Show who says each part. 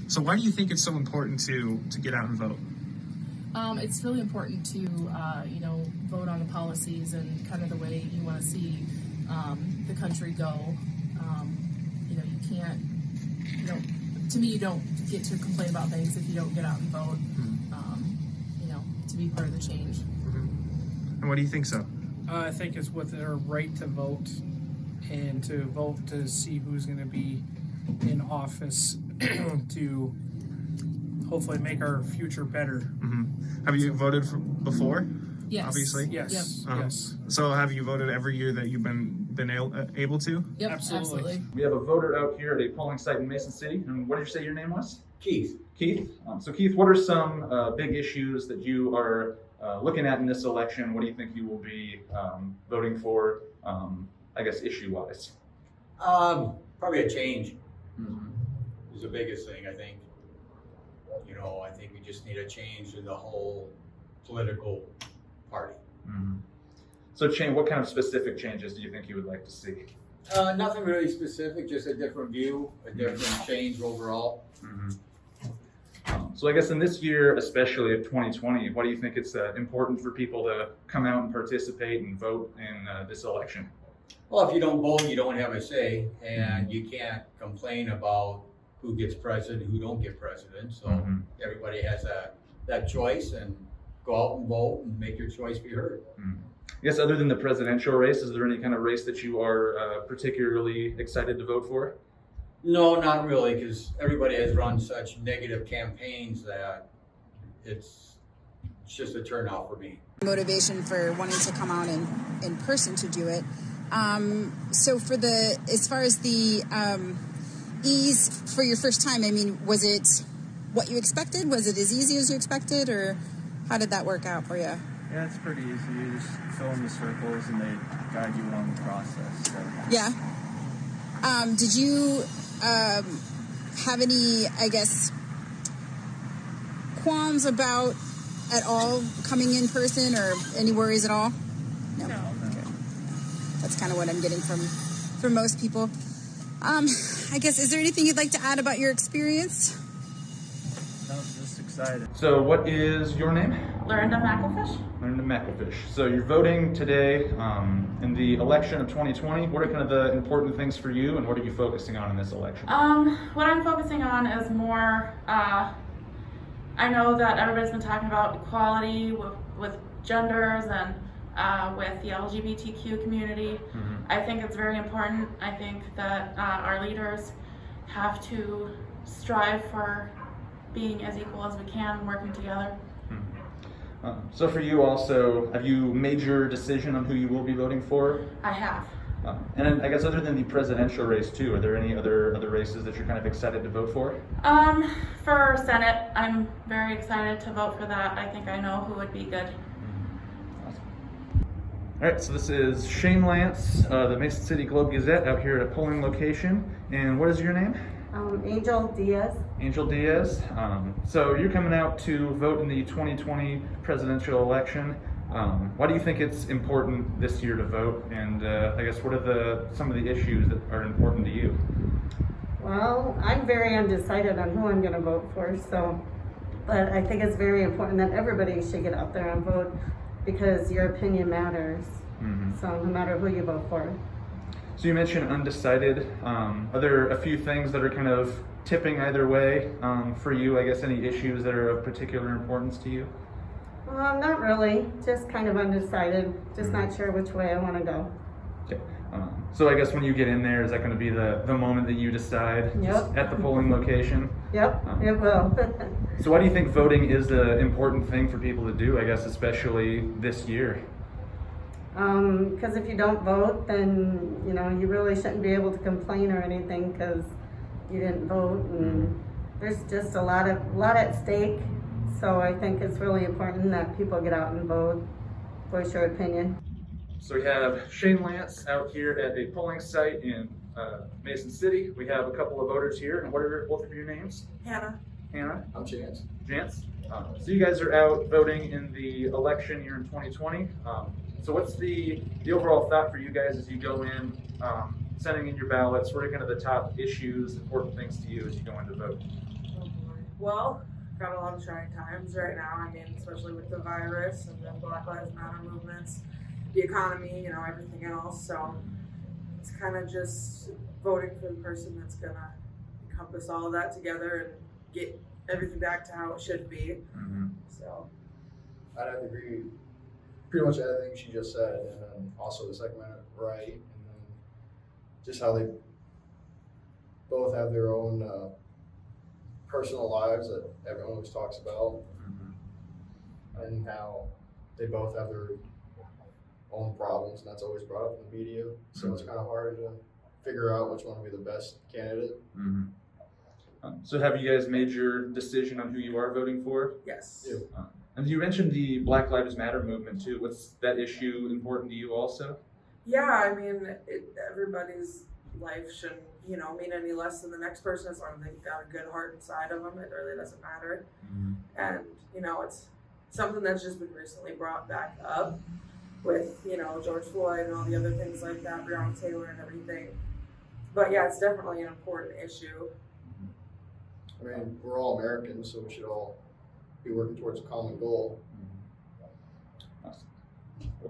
Speaker 1: So why do you think it's so important to get out and vote?
Speaker 2: It's really important to, vote on the policies and kind of the way you want to see the country go. You don't get to complain about things if you don't get out and vote, to be part of the change.
Speaker 1: Mm-hmm. And what do you think so?
Speaker 3: I think it's with their right to vote and to vote to see who's going to be in office to hopefully make our future better.
Speaker 1: Mm-hmm. Have you voted before?
Speaker 2: Yes.
Speaker 1: Obviously.
Speaker 3: Yes.
Speaker 2: Yep.
Speaker 3: Yes.
Speaker 1: So have you voted every year that you've been able to?
Speaker 2: Yep.
Speaker 3: Absolutely.
Speaker 4: We have a voter out here at a polling site in Mason City. And what did you say your name was?
Speaker 5: Keith.
Speaker 4: Keith. So Keith, what are some big issues that you are looking at in this election? What do you think you will be voting for, issue-wise?
Speaker 5: Probably a change
Speaker 4: Mm-hmm.
Speaker 5: is the biggest thing, I think. I think we just need a change in the whole political party.
Speaker 4: Mm-hmm. So what kind of specific changes do you think you would like to see?
Speaker 5: Nothing really specific, just a different view, a different change overall.
Speaker 4: Mm-hmm. So I guess in this year, especially of 2020, why do you think it's important for people to come out and participate and vote in this election?
Speaker 5: Well, if you don't vote, you don't have a say, and you can't complain about who gets president, who don't get president. So everybody has that choice, and go out and vote and make your choice be heard.
Speaker 4: I guess other than the presidential race, is there any kind of race that you are particularly excited to vote for?
Speaker 5: No, not really, because everybody has run such negative campaigns that it's just a turnout for me.
Speaker 6: Motivation for wanting to come out in person to do it. So as far as the ease for your first time, was it what you expected? Was it as easy as you expected, or how did that work out for you?
Speaker 7: Yeah, it's pretty easy. You just fill in the circles and they guide you along the process. So.
Speaker 6: Yeah. Did you have any, qualms about at all coming in person, or any worries at all? No. Okay. That's kind of what I'm getting from most people. Is there anything you'd like to add about your experience?
Speaker 7: No, just excited.
Speaker 4: So what is your name?
Speaker 8: Lorinda McElfish.
Speaker 4: Lorinda McElfish. So you're voting today in the election of 2020. What are kind of the important things for you, and what are you focusing on in this election?
Speaker 8: What I'm focusing on is more, I know that everybody's been talking about equality with genders and with the LGBTQ community. I think it's very important. I think that our leaders have to strive for being as equal as we can, working together.
Speaker 4: So for you also, have you made your decision on who you will be voting for?
Speaker 8: I have.
Speaker 4: And then I guess other than the presidential race too, are there any other races that you're kind of excited to vote for?
Speaker 8: For Senate, I'm very excited to vote for that. I think I know who would be good.
Speaker 4: Awesome. All right, so this is Shane Lance, the Mason City Globe-Gazette out here at a polling location. And what is your name?
Speaker 9: Angel Diaz.
Speaker 4: Angel Diaz. So you're coming out to vote in the 2020 presidential election. Why do you think it's important this year to vote? And what are some of the issues that are important to you?
Speaker 9: Well, I'm very undecided on who I'm going to vote for. But I think it's very important that everybody should get out there and vote, because your opinion matters. So no matter who you vote for.
Speaker 4: So you mentioned undecided. Are there a few things that are kind of tipping either way for you? Any issues that are of particular importance to you?
Speaker 9: Not really. Just kind of undecided. Just not sure which way I want to go.
Speaker 4: Okay. So when you get in there, is that going to be the moment that you decide?
Speaker 9: Yep.
Speaker 4: Just at the polling location?
Speaker 9: Yep, it will.
Speaker 4: So why do you think voting is an important thing for people to do, especially this year?
Speaker 9: Because if you don't vote, then you really shouldn't be able to complain or anything because you didn't vote, and there's just a lot at stake. So I think it's really important that people get out and vote, voice your opinion.
Speaker 4: So we have Shane Lance out here at a polling site in Mason City. We have a couple of voters here. And what are both of your names?
Speaker 8: Hannah.
Speaker 4: Hannah?
Speaker 5: I'm Chance.
Speaker 4: Chance? So you guys are out voting in the election here in 2020. So what's the overall thought for you guys as you go in, sending in your ballots? What are kind of the top issues, important things to you as you go in to vote?
Speaker 10: Well, got a lot of trying times right now. I mean, especially with the virus and the Black Lives Matter movements, the economy, you know, everything else. So it's kind of just voting for the person that's gonna encompass all of that together and get everything back to how it should be. So
Speaker 11: I'd have to agree pretty much everything she just said, and then also the second minute right, and then just how they both have their own personal lives that everyone always talks about, and how they both have their own problems, and that's always brought up in the media. So it's kind of hard to figure out which one would be the best candidate.
Speaker 4: So have you guys made your decision on who you are voting for?
Speaker 10: yes.
Speaker 11: Yeah.
Speaker 4: And you mentioned the Black Lives Matter movement too. What's that issue important to you also?
Speaker 10: Yeah, I mean, everybody's life shouldn't, you know, mean any less than the next person as long as they've got a good heart inside of them. It really doesn't matter. And, you know, it's something that's just been recently brought back up with, you know, George Floyd and all the other things like that, Breonna Taylor and everything. But yeah, it's definitely an important issue.
Speaker 11: I mean, we're all Americans, so we should all be working towards a common goal.